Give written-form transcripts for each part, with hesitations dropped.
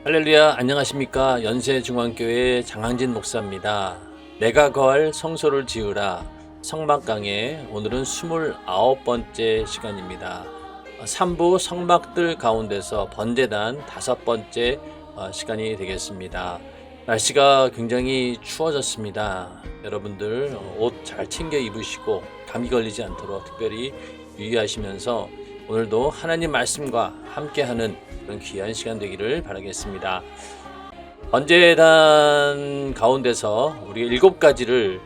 할렐루야, 안녕하십니까. 연세중앙교회 장항진 목사입니다. 내가 거할 성소를 지으라 성막강의 오늘은 29번째 시간입니다. 3부 성막들 가운데서 번제단 5번째 시간이 되겠습니다. 날씨가 굉장히 추워졌습니다. 여러분들 옷 잘 챙겨 입으시고 감기 걸리지 않도록 특별히 유의하시면서 오늘도 하나님 말씀과 함께하는 그런 귀한 시간 되기를 바라겠습니다. 번제단 가운데서 우리가 7가지를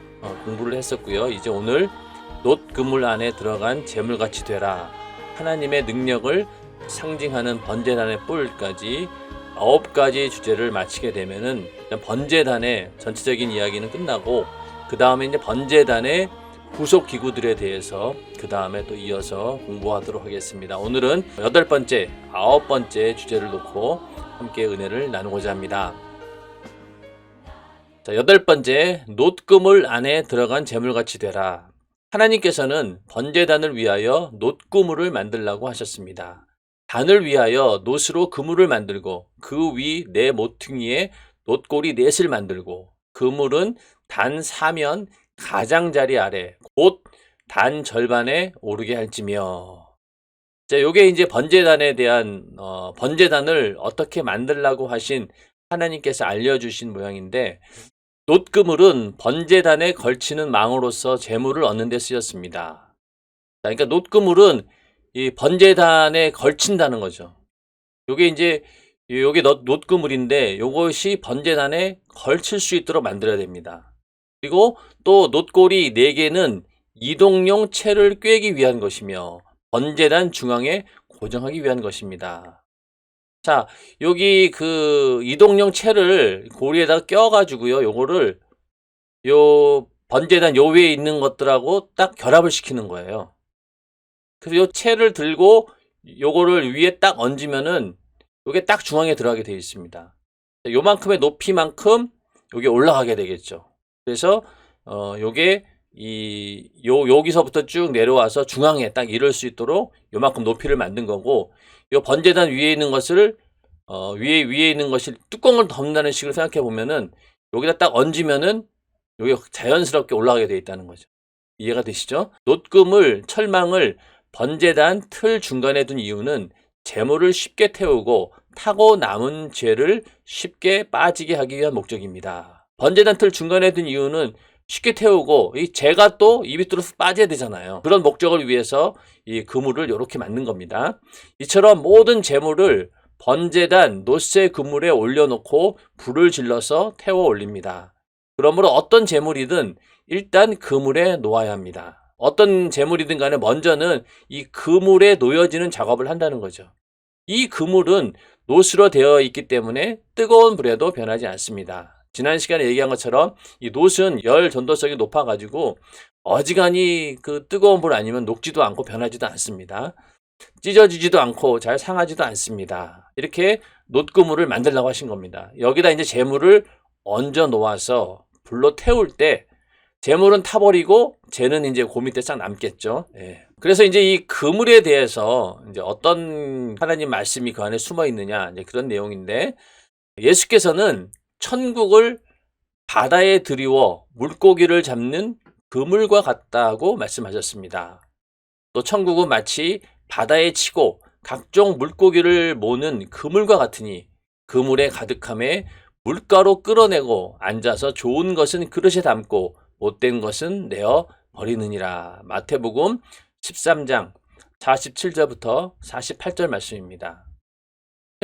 공부를 했었고요. 이제 오늘 놋 그물 안에 들어간 제물같이 되라, 하나님의 능력을 상징하는 번제단의 뿔까지 9가지 주제를 마치게 되면은 번제단의 전체적인 이야기는 끝나고 그 다음에 이제 번제단의 부속 기구들에 대해서 그 다음에 또 이어서 공부하도록 하겠습니다. 오늘은 8번째, 9번째 주제를 놓고 함께 은혜를 나누고자 합니다. 자, 8번째, 놋그물 안에 들어간 제물같이 되라. 하나님께서는 번제단을 위하여 놋그물을 만들라고 하셨습니다. 단을 위하여 놋으로 그물을 만들고 그 위 네 모퉁이에 놋고리 넷을 만들고 그물은 단 사면 가장자리 아래 곧 단 절반에 오르게 할지며. 자, 요게 이제 번제단에 대한 번제단을 어떻게 만들라고 하신 하나님께서 알려주신 모양인데, 놋그물은 번제단에 걸치는 망으로서 제물을 얻는 데 쓰였습니다. 자, 그러니까 놋그물은 이 번제단에 걸친다는 거죠. 요게 이제 요게 놋그물인데 요것이 번제단에 걸칠 수 있도록 만들어야 됩니다. 그리고 또 놋고리 4개는 이동용 채를 꿰기 위한 것이며 번제단 중앙에 고정하기 위한 것입니다. 자, 여기 그 이동용 채를 고리에다가 껴가지고요, 요거를 요 번제단 요 위에 있는 것들하고 딱 결합을 시키는 거예요. 그래서 요 채를 들고 요거를 위에 딱 얹으면은 요게 딱 중앙에 들어가게 되어 있습니다. 요만큼의 높이만큼 요게 올라가게 되겠죠. 그래서 요게 여기서부터 쭉 내려와서 중앙에 딱 이럴 수 있도록 요만큼 높이를 만든 거고, 요 번제단 위에 있는 것을 위에 있는 것이 뚜껑을 덮는다는 식으로 생각해 보면은 여기다 딱 얹으면은 요게 자연스럽게 올라가게 되어 있다는 거죠. 이해가 되시죠? 놋금을 철망을 번제단 틀 중간에 둔 이유는 재물을 쉽게 태우고 타고 남은 죄를 쉽게 빠지게 하기 위한 목적입니다. 번제단 틀 중간에 둔 이유는 쉽게 태우고 이 재가 또 이 밑으로 빠져야 되잖아요. 그런 목적을 위해서 이 그물을 이렇게 만든 겁니다. 이처럼 모든 재물을 번제단 놋새 그물에 올려놓고 불을 질러서 태워 올립니다. 그러므로 어떤 재물이든 일단 그물에 놓아야 합니다. 어떤 재물이든 간에 먼저는 이 그물에 놓여지는 작업을 한다는 거죠. 이 그물은 놋으로 되어 있기 때문에 뜨거운 불에도 변하지 않습니다. 지난 시간에 얘기한 것처럼 이 놋은 열 전도성이 높아가지고 어지간히 그 뜨거운 불 아니면 녹지도 않고 변하지도 않습니다. 찢어지지도 않고 잘 상하지도 않습니다. 이렇게 놋그물을 만들려고 하신 겁니다. 여기다 이제 재물을 얹어 놓아서 불로 태울 때 재물은 타버리고 재는 이제 그 밑에 싹 남겠죠. 예. 그래서 이제 이 그물에 대해서 이제 어떤 하나님 말씀이 그 안에 숨어 있느냐, 이제 그런 내용인데, 예수께서는 천국을 바다에 들이워 물고기를 잡는 그물과 같다고 말씀하셨습니다. 또 천국은 마치 바다에 치고 각종 물고기를 모는 그물과 같으니 그물에 가득함에 물가로 끌어내고 앉아서 좋은 것은 그릇에 담고 못된 것은 내어 버리느니라. 마태복음 13장 47절부터 48절 말씀입니다.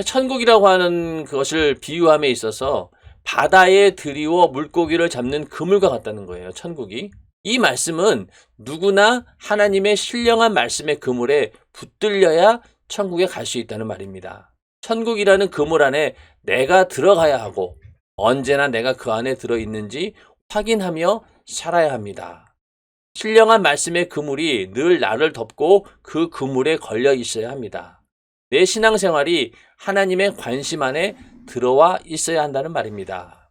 천국이라고 하는 그것을 비유함에 있어서 바다에 들이워 물고기를 잡는 그물과 같다는 거예요. 천국이. 이 말씀은 누구나 하나님의 신령한 말씀의 그물에 붙들려야 천국에 갈 수 있다는 말입니다. 천국이라는 그물 안에 내가 들어가야 하고 언제나 내가 그 안에 들어있는지 확인하며 살아야 합니다. 신령한 말씀의 그물이 늘 나를 덮고 그 그물에 걸려 있어야 합니다. 내 신앙생활이 하나님의 관심 안에 들어와 있어야 한다는 말입니다.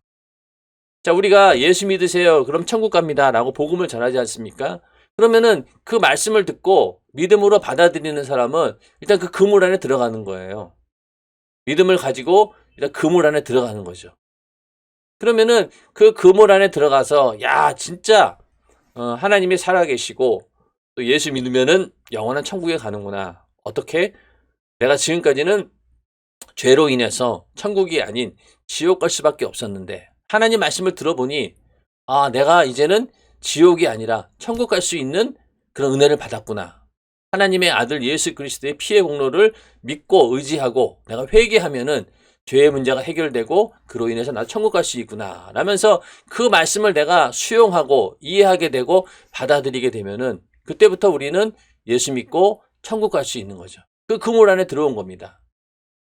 자, 우리가 예수 믿으세요, 그럼 천국 갑니다 라고 복음을 전하지 않습니까? 그러면은 그 말씀을 듣고 믿음으로 받아들이는 사람은 일단 그 그물 안에 들어가는 거예요. 믿음을 가지고 일단 그물 안에 들어가는 거죠. 그러면은 그 그물 안에 들어가서 야 진짜 하나님이 살아계시고 또 예수 믿으면은 영원한 천국에 가는구나. 어떻게? 내가 지금까지는 죄로 인해서 천국이 아닌 지옥 갈 수밖에 없었는데 하나님 말씀을 들어보니 아 내가 이제는 지옥이 아니라 천국 갈 수 있는 그런 은혜를 받았구나. 하나님의 아들 예수 그리스도의 피의 공로를 믿고 의지하고 내가 회개하면은 죄의 문제가 해결되고 그로 인해서 나 천국 갈 수 있구나 라면서 그 말씀을 내가 수용하고 이해하게 되고 받아들이게 되면은 그때부터 우리는 예수 믿고 천국 갈 수 있는 거죠. 그 그물 안에 들어온 겁니다.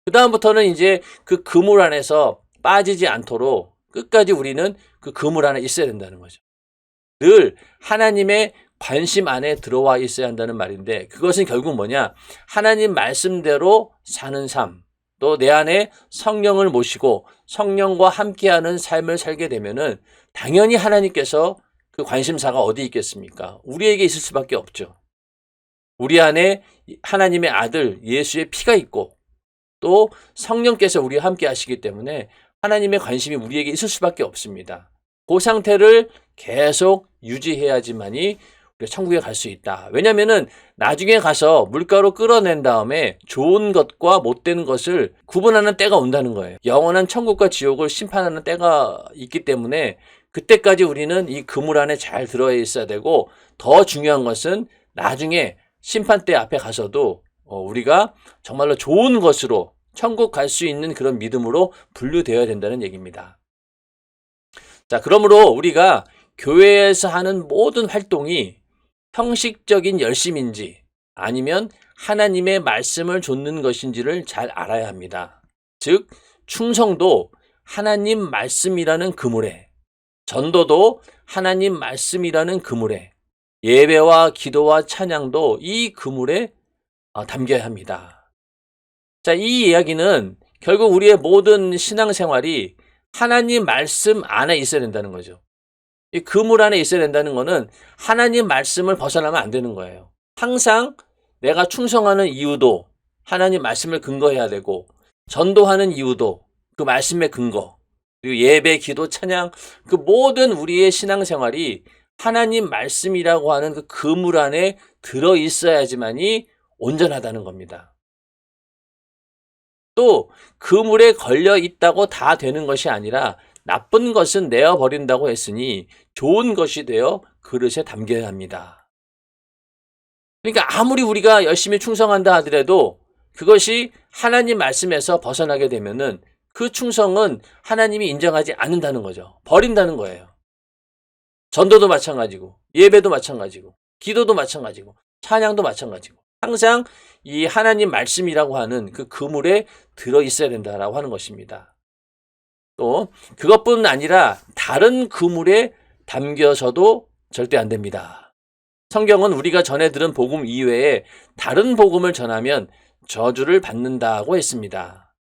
그 다음부터는 이제 그 그물 안에서 빠지지 않도록 끝까지 우리는 그 그물 안에 있어야 된다는 거죠. 늘 하나님의 관심 안에 들어와 있어야 한다는 말인데 그것은 결국 뭐냐? 하나님 말씀대로 사는 삶, 또 내 안에 성령을 모시고 성령과 함께하는 삶을 살게 되면은 당연히 하나님께서 그 관심사가 어디 있겠습니까? 우리에게 있을 수밖에 없죠. 우리 안에 하나님의 아들 예수의 피가 있고 또 성령께서 우리와 함께 하시기 때문에 하나님의 관심이 우리에게 있을 수밖에 없습니다. 그 상태를 계속 유지해야지만이 우리가 천국에 갈 수 있다. 왜냐면은 나중에 가서 물가로 끌어낸 다음에 좋은 것과 못된 것을 구분하는 때가 온다는 거예요. 영원한 천국과 지옥을 심판하는 때가 있기 때문에 그때까지 우리는 이 그물 안에 잘 들어 있어야 되고 더 중요한 것은 나중에 심판대 앞에 가서도 우리가 정말로 좋은 것으로 천국 갈 수 있는 그런 믿음으로 분류되어야 된다는 얘기입니다. 자, 그러므로 우리가 교회에서 하는 모든 활동이 형식적인 열심인지 아니면 하나님의 말씀을 좇는 것인지를 잘 알아야 합니다. 즉, 충성도 하나님 말씀이라는 그물에, 전도도 하나님 말씀이라는 그물에, 예배와 기도와 찬양도 이 그물에 담겨야 합니다. 자, 이 이야기는 결국 우리의 모든 신앙생활이 하나님 말씀 안에 있어야 된다는 거죠. 이 그물 안에 있어야 된다는 거는 하나님 말씀을 벗어나면 안 되는 거예요. 항상 내가 충성하는 이유도 하나님 말씀을 근거해야 되고 전도하는 이유도 그 말씀의 근거 그리고 예배, 기도, 찬양 그 모든 우리의 신앙생활이 하나님 말씀이라고 하는 그 그물 안에 들어있어야지만이 온전하다는 겁니다. 또 그물에 걸려 있다고 다 되는 것이 아니라 나쁜 것은 내어버린다고 했으니 좋은 것이 되어 그릇에 담겨야 합니다. 그러니까 아무리 우리가 열심히 충성한다 하더라도 그것이 하나님 말씀에서 벗어나게 되면은 그 충성은 하나님이 인정하지 않는다는 거죠. 버린다는 거예요. 전도도 마찬가지고 예배도 마찬가지고 기도도 마찬가지고 찬양도 마찬가지고 항상 이 하나님 말씀이라고 하는 그 그물에 들어있어야 된다라고 하는 것입니다. 또 그것뿐 아니라 다른 그물에 담겨서도 절대 안 됩니다. 성경은 우리가 전에 들은 복음 이외에 다른 복음을 전하면 저주를 받는다고 했습니다.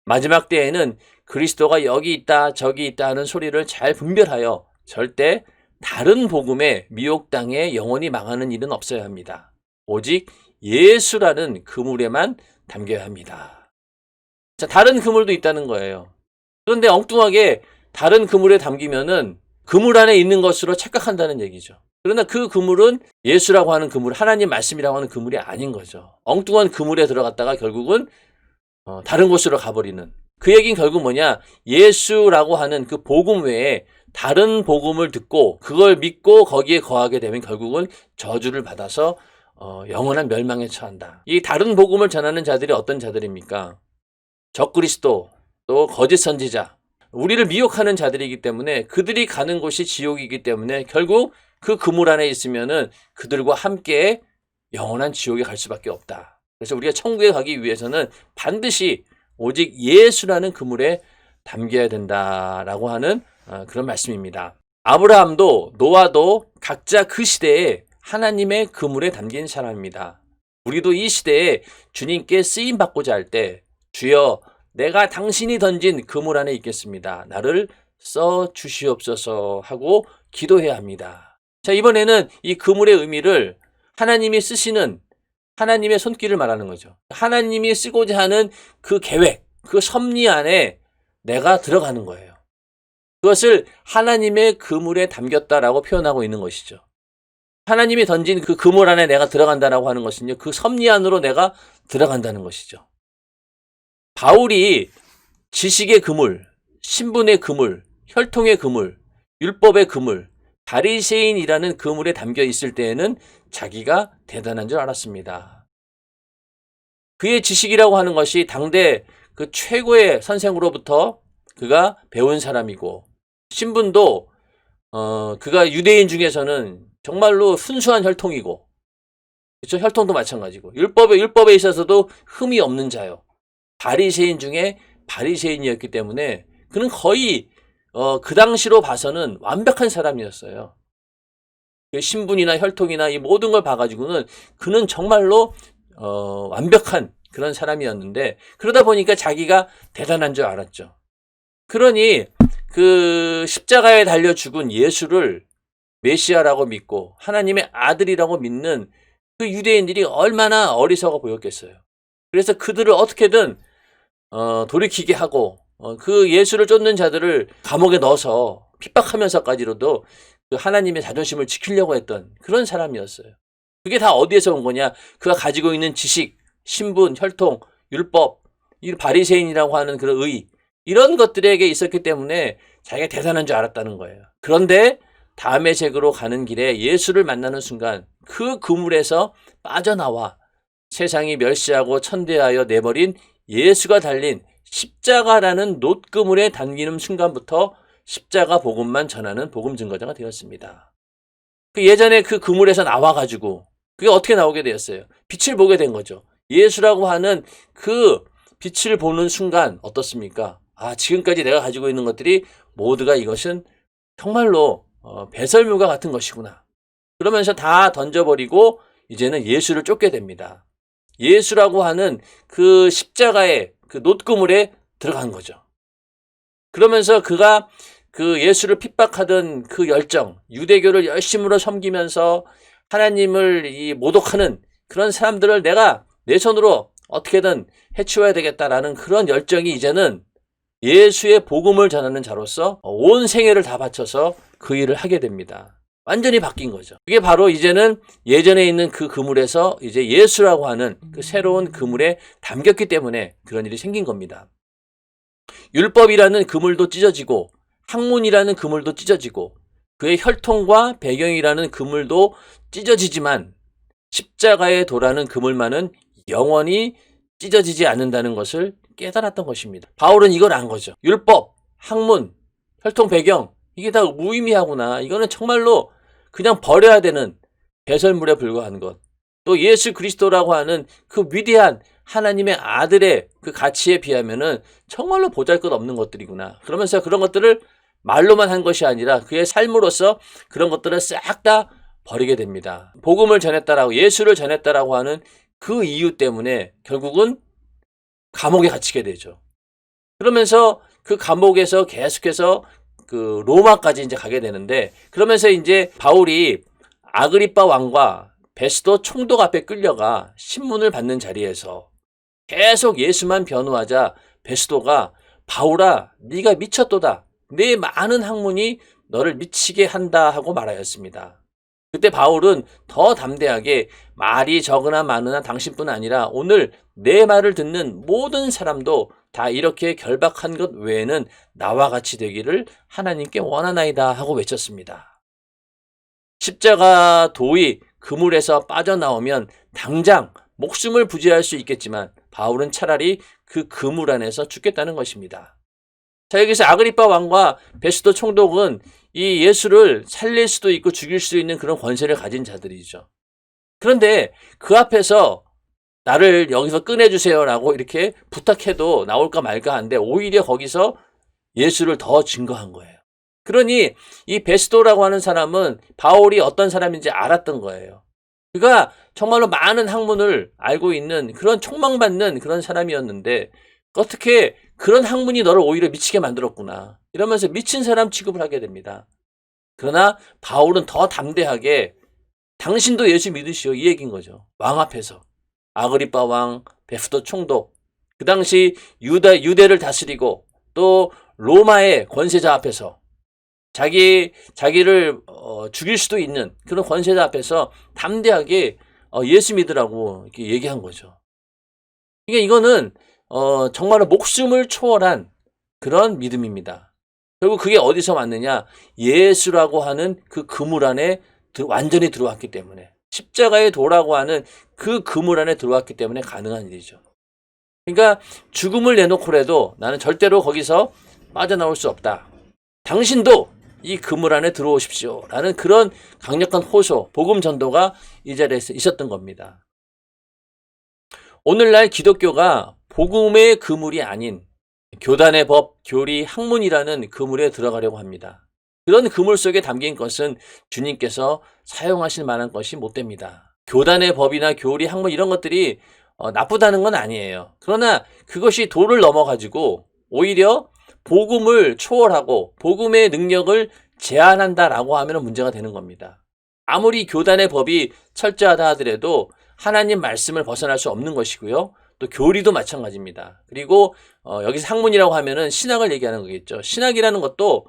마지막 때에는 그리스도가 여기 있다 저기 있다 하는 소리를 잘 분별하여 절대 다른 복음에 미혹당해 영혼이 망하는 일은 없어야 합니다. 오직 예수라는 그물에만 담겨야 합니다. 자, 다른 그물도 있다는 거예요. 그런데 엉뚱하게 다른 그물에 담기면은 그물 안에 있는 것으로 착각한다는 얘기죠. 그러나 그 그물은 예수라고 하는 그물, 하나님 말씀이라고 하는 그물이 아닌 거죠. 엉뚱한 그물에 들어갔다가 결국은 다른 곳으로 가버리는. 그 얘기는 결국 뭐냐? 예수라고 하는 그 복음 외에 다른 복음을 듣고 그걸 믿고 거기에 거하게 되면 결국은 저주를 받아서 영원한 멸망에 처한다. 이 다른 복음을 전하는 자들이 어떤 자들입니까? 적그리스도, 또 거짓 선지자, 우리를 미혹하는 자들이기 때문에 그들이 가는 곳이 지옥이기 때문에 결국 그 그물 안에 있으면은 그들과 함께 영원한 지옥에 갈 수밖에 없다. 그래서 우리가 천국에 가기 위해서는 반드시 오직 예수라는 그물에 담겨야 된다라고 하는 그런 말씀입니다. 아브라함도 노아도 각자 그 시대에 하나님의 그물에 담긴 사람입니다. 우리도 이 시대에 주님께 쓰임 받고자 할 때 주여 내가 당신이 던진 그물 안에 있겠습니다. 나를 써 주시옵소서 하고 기도해야 합니다. 자, 이번에는 이 그물의 의미를 하나님이 쓰시는 하나님의 손길을 말하는 거죠. 하나님이 쓰고자 하는 그 계획, 그 섭리 안에 내가 들어가는 거예요. 그것을 하나님의 그물에 담겼다라고 표현하고 있는 것이죠. 하나님이 던진 그 그물 안에 내가 들어간다라고 하는 것은요, 그 섭리 안으로 내가 들어간다는 것이죠. 바울이 지식의 그물, 신분의 그물, 혈통의 그물, 율법의 그물, 바리새인이라는 그물에 담겨 있을 때에는 자기가 대단한 줄 알았습니다. 그의 지식이라고 하는 것이 당대 그 최고의 선생으로부터 그가 배운 사람이고, 신분도 그가 유대인 중에서는 정말로 순수한 혈통이고, 그렇죠? 혈통도 마찬가지고, 율법에 있어서도 흠이 없는 자요. 바리새인 중에 바리새인이었기 때문에 그는 거의 그 당시로 봐서는 완벽한 사람이었어요. 신분이나 혈통이나 이 모든 걸 봐가지고는 그는 정말로 완벽한 그런 사람이었는데, 그러다 보니까 자기가 대단한 줄 알았죠. 그러니 그 십자가에 달려 죽은 예수를 메시아라고 믿고 하나님의 아들이라고 믿는 그 유대인들이 얼마나 어리석어 보였겠어요. 그래서 그들을 어떻게든 돌이키게 하고 그 예수를 쫓는 자들을 감옥에 넣어서 핍박하면서까지로도 그 하나님의 자존심을 지키려고 했던 그런 사람이었어요. 그게 다 어디에서 온 거냐? 그가 가지고 있는 지식, 신분, 혈통, 율법, 이 바리새인이라고 하는 그런 의, 이런 것들에게 있었기 때문에 자기가 대단한 줄 알았다는 거예요. 그런데 다메섹으로 가는 길에 예수를 만나는 순간 그 그물에서 빠져나와 세상이 멸시하고 천대하여 내버린 예수가 달린 십자가라는 놋그물에 담기는 순간부터 십자가 복음만 전하는 복음 증거자가 되었습니다. 예전에 그 그물에서 나와가지고 그게 어떻게 나오게 되었어요? 빛을 보게 된 거죠. 예수라고 하는 그 빛을 보는 순간 어떻습니까? 지금까지 내가 가지고 있는 것들이 모두가 이것은 정말로 배설물과 같은 것이구나. 그러면서 다 던져버리고 이제는 예수를 쫓게 됩니다. 예수라고 하는 그 십자가의 그 놋그물에 들어간 거죠. 그러면서 그가 그 예수를 핍박하던 그 열정, 유대교를 열심으로 섬기면서 하나님을 모독하는 그런 사람들을 내가 내 손으로 어떻게든 해치워야 되겠다라는 그런 열정이 이제는 예수의 복음을 전하는 자로서 온 생애를 다 바쳐서 그 일을 하게 됩니다. 완전히 바뀐 거죠. 그게 바로 이제는 예전에 있는 그 그물에서 이제 예수라고 하는 그 새로운 그물에 담겼기 때문에 그런 일이 생긴 겁니다. 율법이라는 그물도 찢어지고 학문이라는 그물도 찢어지고 그의 혈통과 배경이라는 그물도 찢어지지만 십자가의 도라는 그물만은 영원히 찢어지지 않는다는 것을 깨달았던 것입니다. 바울은 이걸 안 거죠. 율법, 학문, 혈통 배경, 이게 다 무의미하구나. 이거는 정말로 그냥 버려야 되는 배설물에 불과한 것. 또 예수 그리스도라고 하는 그 위대한 하나님의 아들의 그 가치에 비하면은 정말로 보잘것없는 것들이구나. 그러면서 그런 것들을 말로만 한 것이 아니라 그의 삶으로서 그런 것들을 싹 다 버리게 됩니다. 복음을 전했다라고, 예수를 전했다라고 하는 그 이유 때문에 결국은 감옥에 갇히게 되죠. 그러면서 그 감옥에서 계속해서 그 로마까지 이제 가게 되는데, 그러면서 이제 바울이 아그리빠 왕과 베스도 총독 앞에 끌려가 신문을 받는 자리에서 계속 예수만 변호하자 베스도가 바울아, 네가 미쳤도다. 네 많은 학문이 너를 미치게 한다 하고 말하였습니다. 그때 바울은 더 담대하게 말이 적으나 많으나 당신뿐 아니라 오늘 내 말을 듣는 모든 사람도 다 이렇게 결박한 것 외에는 나와 같이 되기를 하나님께 원하나이다 하고 외쳤습니다. 십자가 도의 그물에서 빠져나오면 당장 목숨을 부지할 수 있겠지만 바울은 차라리 그 그물 안에서 죽겠다는 것입니다. 자, 여기서 아그리빠 왕과 베스도 총독은 이 예수를 살릴 수도 있고 죽일 수도 있는 그런 권세를 가진 자들이죠. 그런데 그 앞에서 나를 여기서 꺼내주세요라고 이렇게 부탁해도 나올까 말까 한데 오히려 거기서 예수를 더 증거한 거예요. 그러니 이 베스도라고 하는 사람은 바울이 어떤 사람인지 알았던 거예요. 그가 정말로 많은 학문을 알고 있는 그런 촉망받는 그런 사람이었는데 어떻게 그런 학문이 너를 오히려 미치게 만들었구나. 이러면서 미친 사람 취급을 하게 됩니다. 그러나 바울은 더 담대하게 당신도 예수 믿으시오 이 얘기인 거죠. 왕 앞에서. 아그리빠 왕, 베스도 총독, 그 당시 유대를 다스리고 또 로마의 권세자 앞에서 자기를 죽일 수도 있는 그런 권세자 앞에서 담대하게 예수 믿으라고 이렇게 얘기한 거죠. 그러니까 이거는 정말로 목숨을 초월한 그런 믿음입니다. 결국 그게 어디서 왔느냐? 예수라고 하는 그 그물 안에 완전히 들어왔기 때문에, 십자가의 도라고 하는 그 그물 안에 들어왔기 때문에 가능한 일이죠. 그러니까 죽음을 내놓고라도 나는 절대로 거기서 빠져나올 수 없다. 당신도 이 그물 안에 들어오십시오. 라는 그런 강력한 호소, 복음 전도가 이 자리에서 있었던 겁니다. 오늘날 기독교가 복음의 그물이 아닌 교단의 법, 교리, 학문이라는 그물에 들어가려고 합니다. 그런 그물 속에 담긴 것은 주님께서 사용하실 만한 것이 못 됩니다. 교단의 법이나 교리, 학문 이런 것들이 나쁘다는 건 아니에요. 그러나 그것이 도를 넘어가지고 오히려 복음을 초월하고 복음의 능력을 제한한다라고 하면 문제가 되는 겁니다. 아무리 교단의 법이 철저하다 하더라도 하나님 말씀을 벗어날 수 없는 것이고요. 또 교리도 마찬가지입니다. 그리고 여기서 학문이라고 하면은 신학을 얘기하는 거겠죠. 신학이라는 것도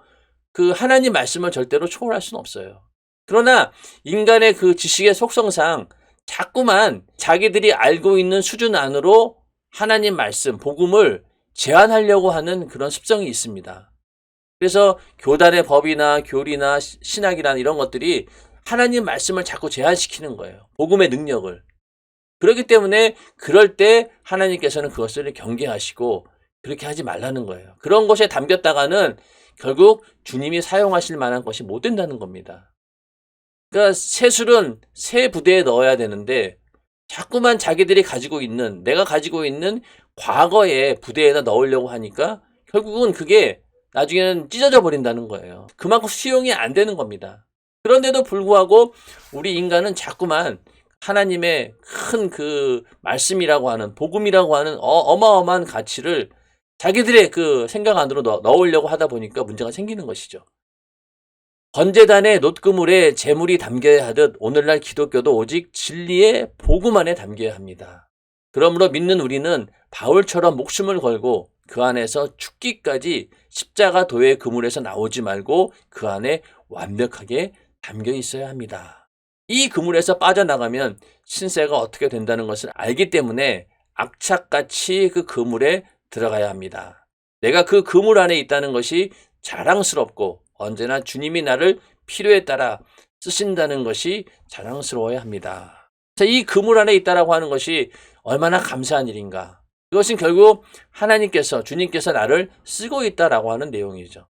그 하나님 말씀을 절대로 초월할 수는 없어요. 그러나 인간의 그 지식의 속성상 자꾸만 자기들이 알고 있는 수준 안으로 하나님 말씀, 복음을 제한하려고 하는 그런 습성이 있습니다. 그래서 교단의 법이나 교리나 신학이라는 이런 것들이 하나님 말씀을 자꾸 제한시키는 거예요. 복음의 능력을. 그렇기 때문에 그럴 때 하나님께서는 그것을 경계하시고 그렇게 하지 말라는 거예요. 그런 것에 담겼다가는 결국 주님이 사용하실 만한 것이 못 된다는 겁니다. 그러니까 새술은 새 부대에 넣어야 되는데 자꾸만 자기들이 가지고 있는, 내가 가지고 있는 과거의 부대에다 넣으려고 하니까 결국은 그게 나중에는 찢어져 버린다는 거예요. 그만큼 수용이 안 되는 겁니다. 그런데도 불구하고 우리 인간은 자꾸만 하나님의 큰 그 말씀이라고 하는, 복음이라고 하는 어마어마한 가치를 자기들의 그 생각 안으로 넣으려고 하다 보니까 문제가 생기는 것이죠. 번제단의 놋그물에 재물이 담겨야 하듯 오늘날 기독교도 오직 진리의 복음 안에 담겨야 합니다. 그러므로 믿는 우리는 바울처럼 목숨을 걸고 그 안에서 죽기까지 십자가 도의 그물에서 나오지 말고 그 안에 완벽하게 담겨 있어야 합니다. 이 그물에서 빠져나가면 신세가 어떻게 된다는 것을 알기 때문에 악착같이 그 그물에 들어가야 합니다. 내가 그 그물 안에 있다는 것이 자랑스럽고 언제나 주님이 나를 필요에 따라 쓰신다는 것이 자랑스러워야 합니다. 이 그물 안에 있다라고 하는 것이 얼마나 감사한 일인가. 그것은 결국 하나님께서, 주님께서 나를 쓰고 있다라고 하는 내용이죠.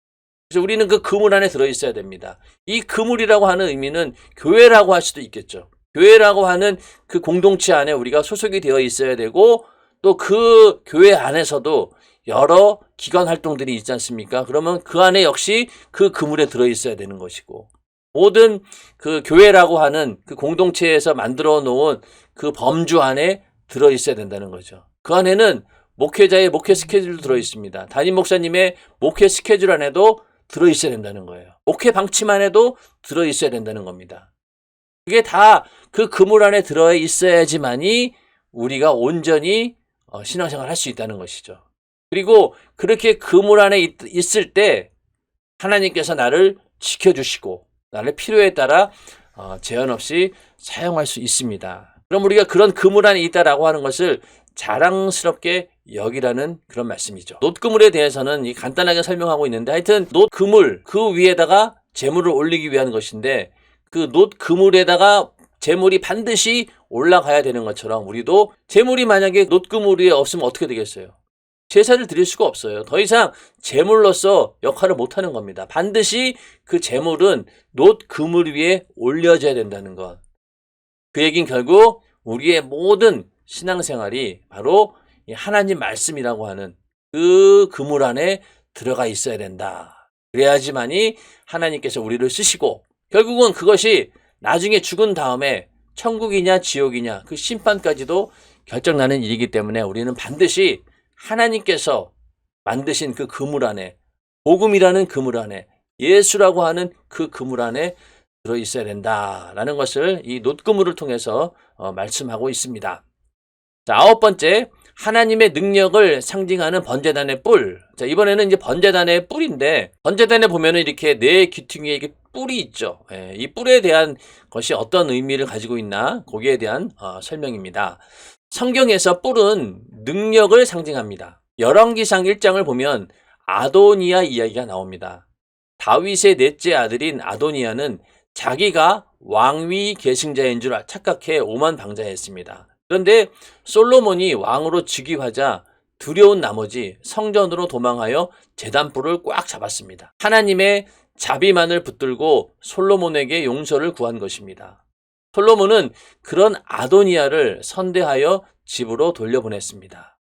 그래서 우리는 그 그물 안에 들어있어야 됩니다. 이 그물이라고 하는 의미는 교회라고 할 수도 있겠죠. 교회라고 하는 그 공동체 안에 우리가 소속이 되어 있어야 되고 또 그 교회 안에서도 여러 기관 활동들이 있지 않습니까? 그러면 그 안에 역시 그 그물에 들어있어야 되는 것이고 모든 그 교회라고 하는 그 공동체에서 만들어 놓은 그 범주 안에 들어있어야 된다는 거죠. 그 안에는 목회자의 목회 스케줄도 들어있습니다. 담임 목사님의 목회 스케줄 안에도 들어있어야 된다는 거예요. 목회 방침 안에도 들어있어야 된다는 겁니다. 그게 다 그 그물 안에 들어있어야지만이 우리가 온전히 신앙생활을 할 수 있다는 것이죠. 그리고 그렇게 그물 안에 있을 때 하나님께서 나를 지켜주시고 나를 필요에 따라 제한 없이 사용할 수 있습니다. 그럼 우리가 그런 그물 안에 있다라고 하는 것을 자랑스럽게 여기라는 그런 말씀이죠. 놋그물에 대해서는 간단하게 설명하고 있는데 하여튼 놋그물 그 위에다가 재물을 올리기 위한 것인데 그 놋그물에다가 재물이 반드시 올라가야 되는 것처럼 우리도 재물이 만약에 놋그물 위에 없으면 어떻게 되겠어요? 제사를 드릴 수가 없어요. 더 이상 재물로서 역할을 못하는 겁니다. 반드시 그 재물은 놋그물 위에 올려져야 된다는 것. 그 얘기는 결국 우리의 모든 신앙생활이 바로 하나님 말씀이라고 하는 그 그물 안에 들어가 있어야 된다. 그래야지만이 하나님께서 우리를 쓰시고 결국은 그것이 나중에 죽은 다음에 천국이냐 지옥이냐 그 심판까지도 결정나는 일이기 때문에 우리는 반드시 하나님께서 만드신 그 그물 안에 복음이라는 그물 안에 예수라고 하는 그 그물 안에 들어있어야 된다라는 것을 이 놋그물을 통해서 말씀하고 있습니다. 자, 아홉 번째, 하나님의 능력을 상징하는 번제단의 뿔. 자, 이번에는 이제 번제단의 뿔인데, 번제단에 보면은 이렇게 네 귀퉁이에 이게 뿔이 있죠. 예, 이 뿔에 대한 것이 어떤 의미를 가지고 있나, 거기에 대한 설명입니다. 성경에서 뿔은 능력을 상징합니다. 열왕기상 1장을 보면 아도니아 이야기가 나옵니다. 다윗의 넷째 아들인 아도니아는 자기가 왕위 계승자인 줄 착각해 오만방자했습니다. 그런데 솔로몬이 왕으로 즉위하자 두려운 나머지 성전으로 도망하여 제단뿔을 꽉 잡았습니다. 하나님의 자비만을 붙들고 솔로몬에게 용서를 구한 것입니다. 솔로몬은 그런 아도니아를 선대하여 집으로 돌려보냈습니다.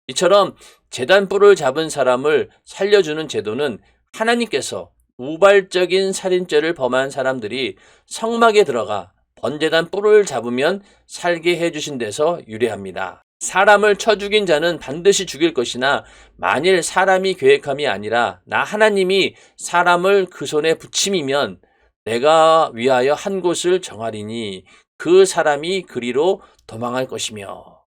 이처럼 제단뿔을 잡은 사람을 살려주는 제도는 하나님께서 우발적인 살인죄를 범한 사람들이 성막에 들어가 번제단 뿔을 잡으면 살게 해주신 데서 유래합니다. 사람을 쳐 죽인 자는 반드시 죽일 것이나 만일 사람이 계획함이 아니라 나 하나님이 사람을 그 손에 붙임이면 내가 위하여 한 곳을 정하리니 그 사람이 그리로 도망할 것이며.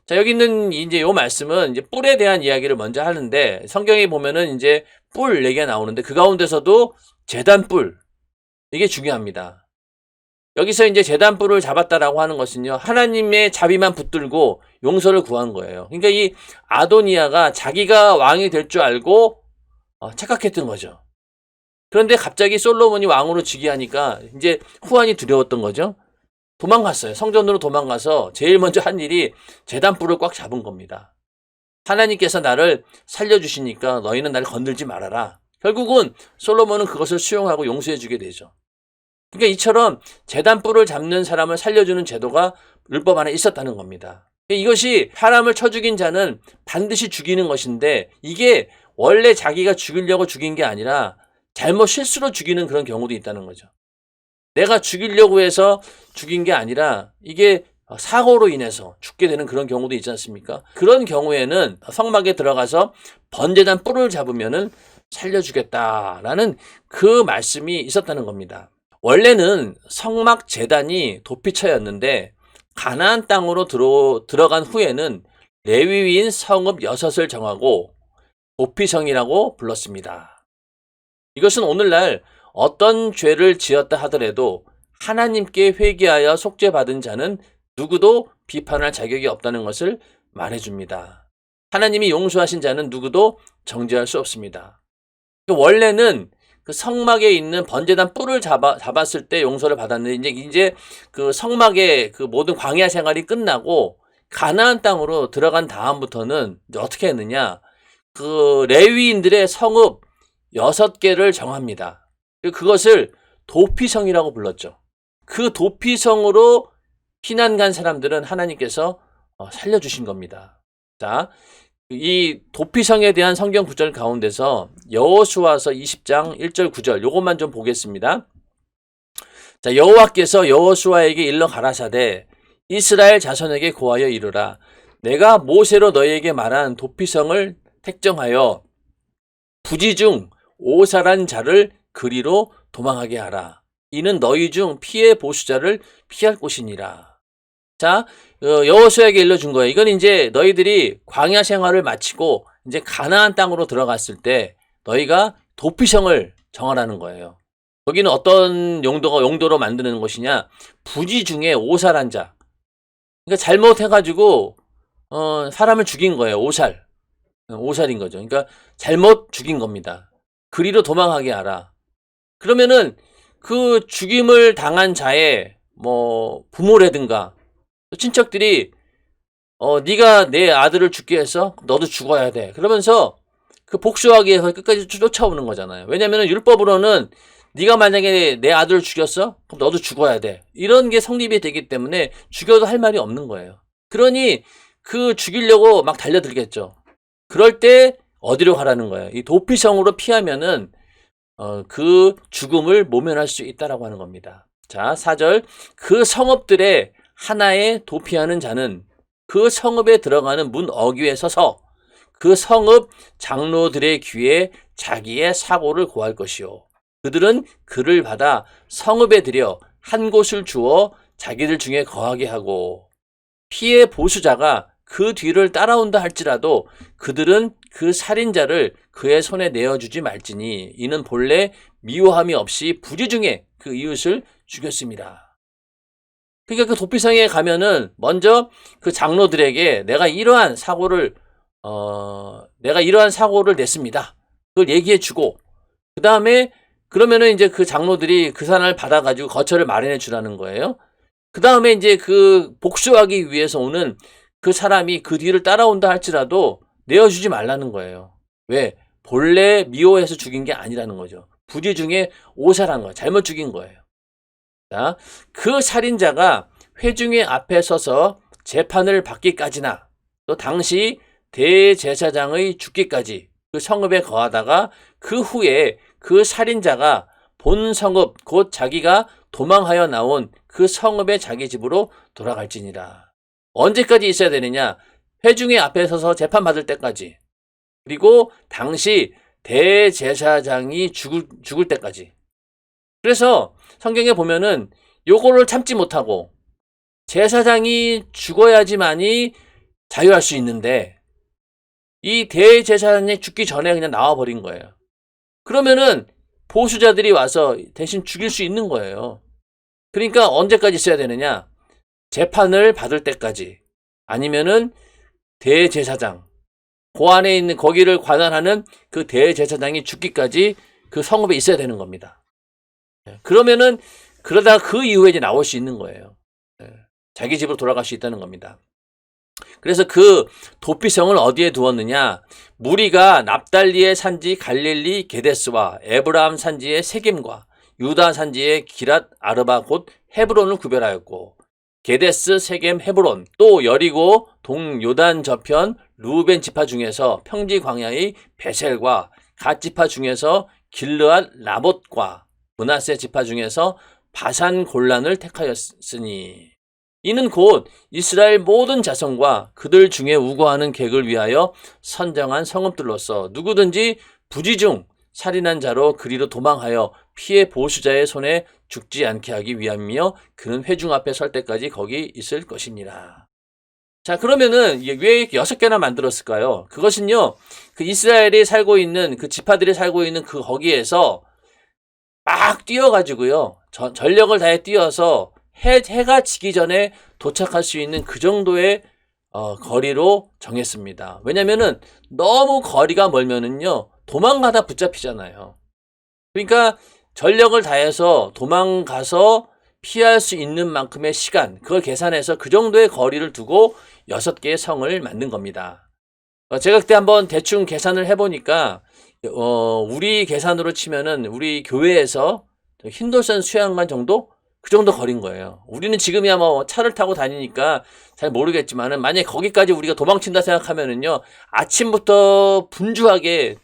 자, 여기 있는 이제 요 말씀은 이제 뿔에 대한 이야기를 먼저 하는데, 성경에 보면은 이제 뿔 얘기가 나오는데 그 가운데서도 제단 뿔, 이게 중요합니다. 여기서 이제 제단 뿔을 잡았다라고 하는 것은요, 하나님의 자비만 붙들고 용서를 구한 거예요. 그러니까 이 아도니아가 자기가 왕이 될 줄 알고 착각했던 거죠. 그런데 갑자기 솔로몬이 왕으로 즉위하니까 이제 후환이 두려웠던 거죠. 도망갔어요. 성전으로 도망가서 제일 먼저 한 일이 제단뿔을 꽉 잡은 겁니다. 하나님께서 나를 살려주시니까 너희는 나를 건들지 말아라. 결국은 솔로몬은 그것을 수용하고 용서해주게 되죠. 그러니까 이처럼 제단뿔을 잡는 사람을 살려주는 제도가 율법 안에 있었다는 겁니다. 이것이 사람을 쳐 죽인 자는 반드시 죽이는 것인데, 이게 원래 자기가 죽이려고 죽인 게 아니라 잘못 실수로 죽이는 그런 경우도 있다는 거죠. 내가 죽이려고 해서 죽인 게 아니라 이게 사고로 인해서 죽게 되는 그런 경우도 있지 않습니까? 그런 경우에는 성막에 들어가서 번제단 뿔을 잡으면은 살려주겠다라는 그 말씀이 있었다는 겁니다. 원래는 성막 제단이 도피처였는데 가나안 땅으로 들어간 후에는 레위인 성읍 6을 정하고 도피성이라고 불렀습니다. 이것은 오늘날 어떤 죄를 지었다 하더라도 하나님께 회개하여 속죄받은 자는 누구도 비판할 자격이 없다는 것을 말해줍니다. 하나님이 용서하신 자는 누구도 정죄할 수 없습니다. 원래는 그 성막에 있는 번제단 뿔을 잡았을 때 용서를 받았는데, 이제 그 성막의 그 모든 광야 생활이 끝나고 가나안 땅으로 들어간 다음부터는 이제 어떻게 했느냐, 그 레위인들의 성읍 6개를 정합니다. 그것을 도피성이라고 불렀죠. 그 도피성으로 피난 간 사람들은 하나님께서 살려주신 겁니다. 자, 이 도피성에 대한 성경 구절 가운데서 여호수아서 20장 1절 9절 요것만 좀 보겠습니다. 자, 여호와께서 여호수아에게 일러 가라사대 이스라엘 자손에게 고하여 이르라. 내가 모세로 너희에게 말한 도피성을 택정하여 부지 중 오살한 자를 그리로 도망하게 하라. 이는 너희 중 피해 보수자를 피할 곳이니라. 자, 여호수아에게 일러준 거예요. 이건 이제 너희들이 광야 생활을 마치고 이제 가나안 땅으로 들어갔을 때 너희가 도피성을 정하라는 거예요. 거기는 어떤 용도로 만드는 것이냐? 부지 중에 오살한 자. 그러니까 잘못해가지고 사람을 죽인 거예요. 오살인 거죠. 그러니까 잘못 죽인 겁니다. 그리로 도망하게 하라. 그러면은 그 죽임을 당한 자의 뭐 부모라든가 친척들이 네가 내 아들을 죽게 해서 너도 죽어야 돼. 그러면서 그 복수하기 위해서 끝까지 쫓아오는 거잖아요. 왜냐면은 율법으로는 네가 만약에 내 아들을 죽였어? 그럼 너도 죽어야 돼. 이런 게 성립이 되기 때문에 죽여도 할 말이 없는 거예요. 그러니 그 죽이려고 막 달려들겠죠. 그럴 때 어디로 가라는 거예요? 이 도피성으로 피하면은 그 죽음을 모면할 수 있다라고 하는 겁니다. 자, 4절. 그 성읍들의 하나에 도피하는 자는 그 성읍에 들어가는 문 어귀에 서서 그 성읍 장로들의 귀에 자기의 사고를 고할 것이요. 그들은 그를 받아 성읍에 들여 한 곳을 주어 자기들 중에 거하게 하고. 피해 보수자가 그 뒤를 따라온다 할지라도 그들은 그 살인자를 그의 손에 내어주지 말지니 이는 본래 미워함이 없이 부지중에 그 이웃을 죽였습니다. 그러니까 그 도피성에 가면은 먼저 그 장로들에게 내가 이러한 사고를 냈습니다. 그걸 얘기해 주고 그 다음에 그러면은 이제 그 장로들이 그 산을 받아가지고 거처를 마련해 주라는 거예요. 그 다음에 이제 그 복수하기 위해서 오는 그 사람이 그 뒤를 따라온다 할지라도 내어주지 말라는 거예요. 왜? 본래 미워해서 죽인 게 아니라는 거죠. 부지 중에 오살한 거예요. 잘못 죽인 거예요. 자, 그 살인자가 회중의 앞에 서서 재판을 받기까지나 또 당시 대제사장의 죽기까지 그 성읍에 거하다가 그 후에 그 살인자가 본 성읍 곧 자기가 도망하여 나온 그 성읍의 자기 집으로 돌아갈지니라. 언제까지 있어야 되느냐? 회중의 앞에 서서 재판받을 때까지. 그리고 당시 대제사장이 죽을 때까지. 그래서 성경에 보면은 요거를 참지 못하고 제사장이 죽어야지만이 자유할 수 있는데 이 대제사장이 죽기 전에 그냥 나와버린 거예요. 그러면은 보수자들이 와서 대신 죽일 수 있는 거예요. 그러니까 언제까지 있어야 되느냐? 재판을 받을 때까지 아니면은 대제사장 그 안에 있는 거기를 관할하는 그 대제사장이 죽기까지 그 성읍에 있어야 되는 겁니다. 그러면은 그러다 그 이후에 이제 나올 수 있는 거예요. 자기 집으로 돌아갈 수 있다는 겁니다. 그래서 그 도피성을 어디에 두었느냐? 무리가 납달리의 산지 갈릴리 게데스와 에브라함 산지의 세겜과 유다 산지의 기랏 아르바 곧 헤브론을 구별하였고 게데스, 세겜, 헤브론 또 여리고 동요단 저편 루벤 지파 중에서 평지 광야의 베셀과 갓 지파 중에서 길르앗 라봇과 므낫세 지파 중에서 바산 골란을 택하였으니 이는 곧 이스라엘 모든 자손과 그들 중에 우거하는 객을 위하여 선정한 성읍들로서 누구든지 부지중 살인한 자로 그리로 도망하여 피해 보수자의 손에 죽지 않게 하기 위함이며 그는 회중 앞에 설 때까지 거기 있을 것이니라. 자, 그러면은 왜 6개나 만들었을까요? 그것은요, 그 이스라엘이 살고 있는 그 지파들이 살고 있는 그 거기에서 막 뛰어가지고요, 전력을 다해 뛰어서 해가 지기 전에 도착할 수 있는 그 정도의 거리로 정했습니다. 왜냐면은 너무 거리가 멀면은요, 도망가다 붙잡히잖아요. 그러니까 전력을 다해서 도망가서 피할 수 있는 만큼의 시간, 그걸 계산해서 그 정도의 거리를 두고 6개의 성을 만든 겁니다. 제가 그때 한번 대충 계산을 해보니까 우리 계산으로 치면은 우리 교회에서 흰돌산 수양관 정도? 그 정도 거리인 거예요. 우리는 지금이야 뭐 차를 타고 다니니까 잘 모르겠지만은 만약에 거기까지 우리가 도망친다 생각하면은요, 아침부터 분주하게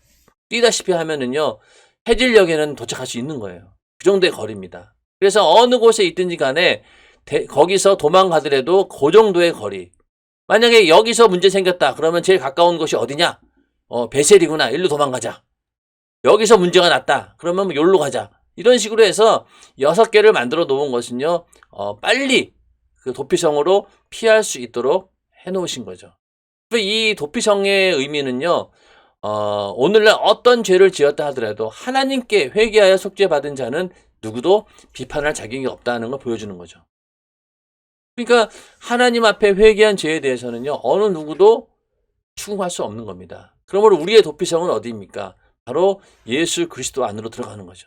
뛰다시피 하면은요, 해질녘에는 도착할 수 있는 거예요. 그 정도의 거리입니다. 그래서 어느 곳에 있든지 간에 거기서 도망가더라도 그 정도의 거리. 만약에 여기서 문제 생겼다 그러면 제일 가까운 곳이 어디냐? 베셀이구나. 일로 도망가자. 여기서 문제가 났다 그러면 여기로 가자. 이런 식으로 해서 6개를 만들어 놓은 것은요, 빨리 그 도피성으로 피할 수 있도록 해 놓으신 거죠. 이 도피성의 의미는요, 오늘날 어떤 죄를 지었다 하더라도 하나님께 회개하여 속죄받은 자는 누구도 비판할 자격이 없다는 걸 보여주는 거죠. 그러니까 하나님 앞에 회개한 죄에 대해서는요, 어느 누구도 추궁할 수 없는 겁니다. 그러므로 우리의 도피성은 어디입니까? 바로 예수 그리스도 안으로 들어가는 거죠.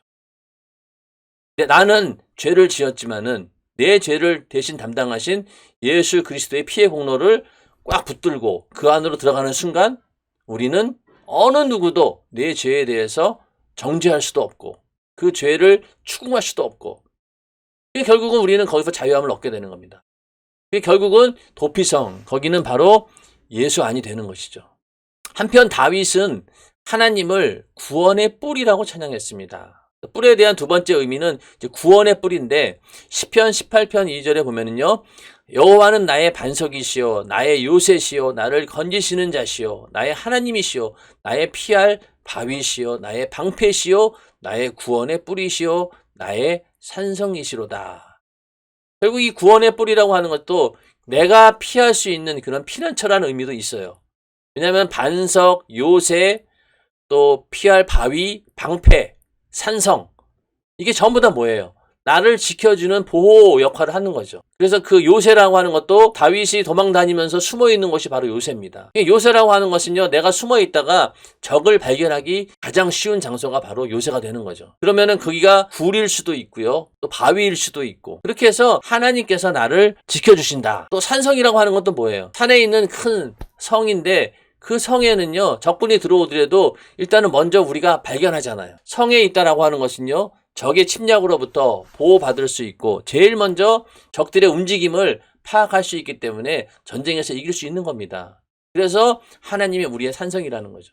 나는 죄를 지었지만은 내 죄를 대신 담당하신 예수 그리스도의 피의 공로를 꽉 붙들고 그 안으로 들어가는 순간 우리는 어느 누구도 내 죄에 대해서 정죄할 수도 없고 그 죄를 추궁할 수도 없고, 결국은 우리는 거기서 자유함을 얻게 되는 겁니다. 결국은 도피성, 거기는 바로 예수 안이 되는 것이죠. 한편 다윗은 하나님을 구원의 뿔이라고 찬양했습니다. 뿔에 대한 두 번째 의미는 이제 구원의 뿔인데, 시편 18편 2절에 보면은요, 여호와는 나의 반석이시요 나의 요새시요 나를 건지시는 자시요 나의 하나님이시요 나의 피할 바위시요 나의 방패시요 나의 구원의 뿔이시요 나의 산성이시로다. 결국 이 구원의 뿔이라고 하는 것도 내가 피할 수 있는 그런 피난처라는 의미도 있어요. 왜냐하면 반석, 요새, 또 피할 바위, 방패, 산성, 이게 전부 다 뭐예요? 나를 지켜주는 보호 역할을 하는 거죠. 그래서 그 요새라고 하는 것도 다윗이 도망 다니면서 숨어 있는 것이 바로 요새입니다. 요새라고 하는 것은요, 내가 숨어 있다가 적을 발견하기 가장 쉬운 장소가 바로 요새가 되는 거죠. 그러면은 거기가 굴일 수도 있고요, 또 바위일 수도 있고, 그렇게 해서 하나님께서 나를 지켜주신다. 또 산성이라고 하는 것도 뭐예요? 산에 있는 큰 성인데 그 성에는요, 적군이 들어오더라도 일단은 먼저 우리가 발견하잖아요. 성에 있다라고 하는 것은요, 적의 침략으로부터 보호받을 수 있고 제일 먼저 적들의 움직임을 파악할 수 있기 때문에 전쟁에서 이길 수 있는 겁니다. 그래서 하나님이 우리의 산성이라는 거죠.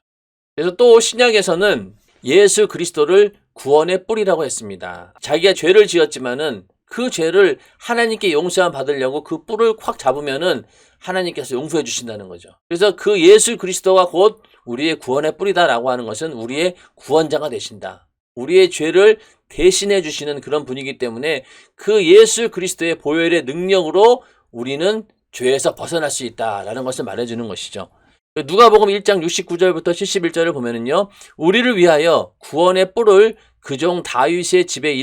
그래서 또 신약에서는 예수 그리스도를 구원의 뿌리라고 했습니다. 자기가 죄를 지었지만은 그 죄를 하나님께 용서함 받으려고 그 뿔을 콱 잡으면은 하나님께서 용서해 주신다는 거죠. 그래서 그 예수 그리스도가 곧 우리의 구원의 뿌리다라고 하는 것은 우리의 구원자가 되신다. 우리의 죄를 대신해 주시는 그런 분이기 때문에 그 예수 그리스도의 보혈의 능력으로 우리는 죄에서 벗어날 수 있다라는 것을 말해주는 것이죠. 누가복음 1장 69절부터 71절을 보면은요, 우리를 위하여 구원의 뿔을 그종 다윗의 집에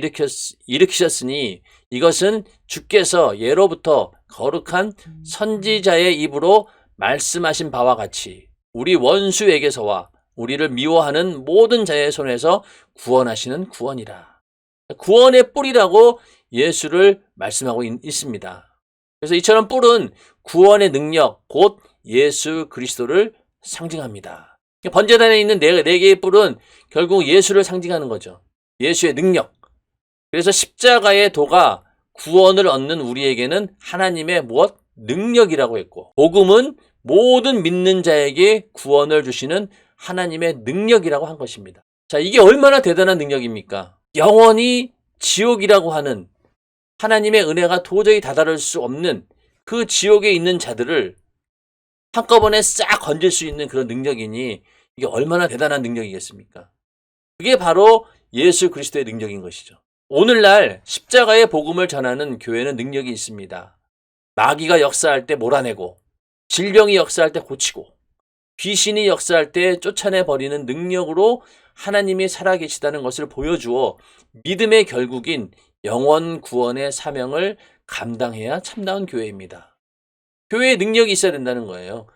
일으키셨으니 이것은 주께서 예로부터 거룩한 선지자의 입으로 말씀하신 바와 같이 우리 원수에게서와 우리를 미워하는 모든 자의 손에서 구원하시는 구원이라. 구원의 뿔이라고 예수를 말씀하고 있습니다. 그래서 이처럼 뿔은 구원의 능력, 곧 예수 그리스도를 상징합니다. 번제단에 있는 네 개의 뿔은 결국 예수를 상징하는 거죠. 예수의 능력. 그래서 십자가의 도가 구원을 얻는 우리에게는 하나님의 무엇? 능력이라고 했고, 복음은 모든 믿는 자에게 구원을 주시는 하나님의 능력이라고 한 것입니다. 자, 이게 얼마나 대단한 능력입니까? 영원히 지옥이라고 하는 하나님의 은혜가 도저히 다다를 수 없는 그 지옥에 있는 자들을 한꺼번에 싹 건질 수 있는 그런 능력이니 이게 얼마나 대단한 능력이겠습니까? 그게 바로 예수 그리스도의 능력인 것이죠. 오늘날 십자가의 복음을 전하는 교회는 능력이 있습니다. 마귀가 역사할 때 몰아내고, 질병이 역사할 때 고치고, 귀신이 역사할 때 쫓아내버리는 능력으로 하나님이 살아계시다는 것을 보여주어 믿음의 결국인 영원 구원의 사명을 감당해야 참다운 교회입니다. 교회에 능력이 있어야 된다는 거예요.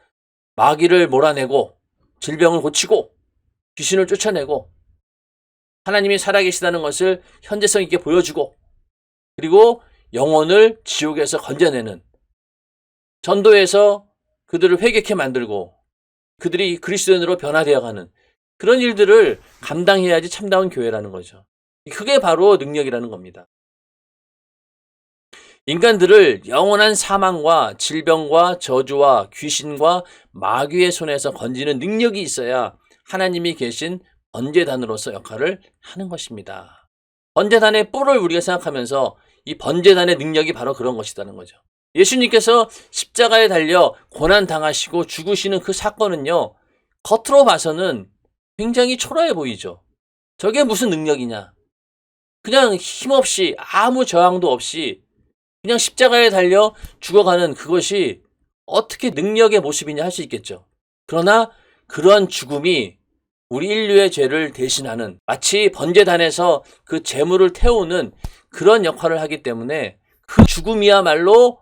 마귀를 몰아내고, 질병을 고치고, 귀신을 쫓아내고, 하나님이 살아계시다는 것을 현재성 있게 보여주고, 그리고 영혼을 지옥에서 건져내는, 전도해서 그들을 회개케 만들고 그들이 그리스도인으로 변화되어가는 그런 일들을 감당해야지 참다운 교회라는 거죠. 그게 바로 능력이라는 겁니다. 인간들을 영원한 사망과 질병과 저주와 귀신과 마귀의 손에서 건지는 능력이 있어야 하나님이 계신 번제단으로서 역할을 하는 것입니다. 번제단의 뿔을 우리가 생각하면서 이 번제단의 능력이 바로 그런 것이라는 거죠. 예수님께서 십자가에 달려 고난당하시고 죽으시는 그 사건은요, 겉으로 봐서는 굉장히 초라해 보이죠. 저게 무슨 능력이냐. 그냥 힘없이 아무 저항도 없이 그냥 십자가에 달려 죽어가는 그것이 어떻게 능력의 모습이냐 할 수 있겠죠. 그러나 그러한 죽음이 우리 인류의 죄를 대신하는, 마치 번제단에서 그 제물을 태우는 그런 역할을 하기 때문에 그 죽음이야말로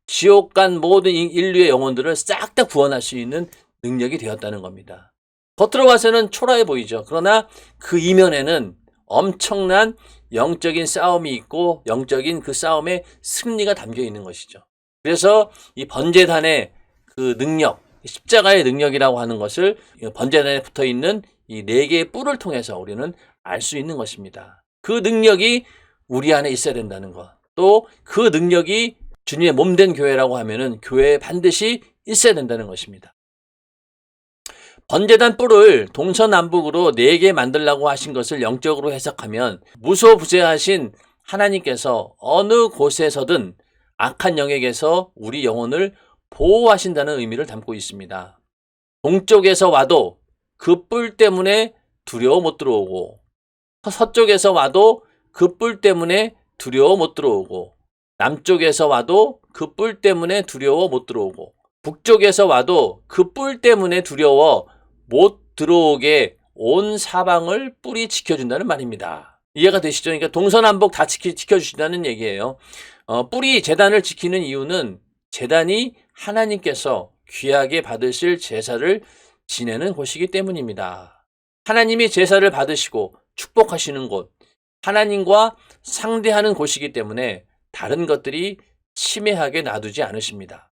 지옥 간 모든 인류의 영혼들을 싹 다 구원할 수 있는 능력이 되었다는 겁니다. 겉으로 봐서는 초라해 보이죠. 그러나 그 이면에는 엄청난 영적인 싸움이 있고 영적인 그 싸움의 승리가 담겨 있는 것이죠. 그래서 이 번제단의 그 능력, 십자가의 능력이라고 하는 것을 번제단에 붙어 있는 이 네 개의 뿔을 통해서 우리는 알 수 있는 것입니다. 그 능력이 우리 안에 있어야 된다는 것. 또 그 능력이 주님의 몸된 교회라고 하면은 교회에 반드시 있어야 된다는 것입니다. 번제단 뿔을 동서남북으로 4개 만들라고 하신 것을 영적으로 해석하면 무소부재하신 하나님께서 어느 곳에서든 악한 영역에서 우리 영혼을 보호하신다는 의미를 담고 있습니다. 동쪽에서 와도 그 뿔 때문에 두려워 못 들어오고, 서쪽에서 와도 그 뿔 때문에 두려워 못 들어오고, 남쪽에서 와도 그 뿔 때문에 두려워 못 들어오고 북쪽에서 와도 그 뿔 때문에 두려워 못 들어오게 온 사방을 뿔이 지켜준다는 말입니다. 이해가 되시죠? 그러니까 동서남북 다 지켜주신다는 얘기예요. 뿔이 제단을 지키는 이유는 제단이 하나님께서 귀하게 받으실 제사를 지내는 곳이기 때문입니다. 하나님이 제사를 받으시고 축복하시는 곳, 하나님과 상대하는 곳이기 때문에 다른 것들이 침해하게 놔두지 않으십니다.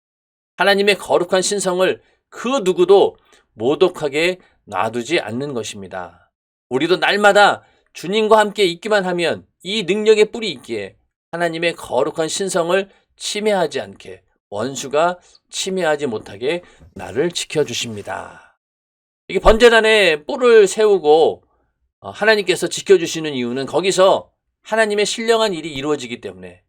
하나님의 거룩한 신성을 그 누구도 모독하게 놔두지 않는 것입니다. 우리도 날마다 주님과 함께 있기만 하면 이 능력의 뿔이 있기에 하나님의 거룩한 신성을 침해하지 않게, 원수가 침해하지 못하게 나를 지켜주십니다. 이게 번제단에 뿔을 세우고 하나님께서 지켜주시는 이유는 거기서 하나님의 신령한 일이 이루어지기 때문에,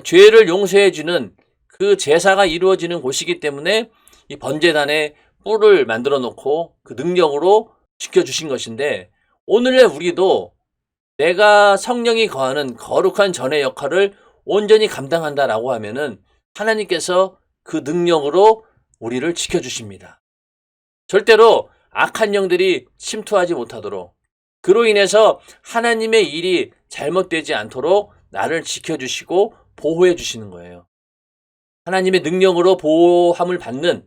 죄를 용서해주는 그 제사가 이루어지는 곳이기 때문에 이 번제단에 뿔을 만들어 놓고 그 능력으로 지켜주신 것인데, 오늘날 우리도 내가 성령이 거하는 거룩한 전의 역할을 온전히 감당한다라고 하면은 하나님께서 그 능력으로 우리를 지켜주십니다. 절대로 악한 영들이 침투하지 못하도록, 그로 인해서 하나님의 일이 잘못되지 않도록 나를 지켜주시고 보호해 주시는 거예요. 하나님의 능력으로 보호함을 받는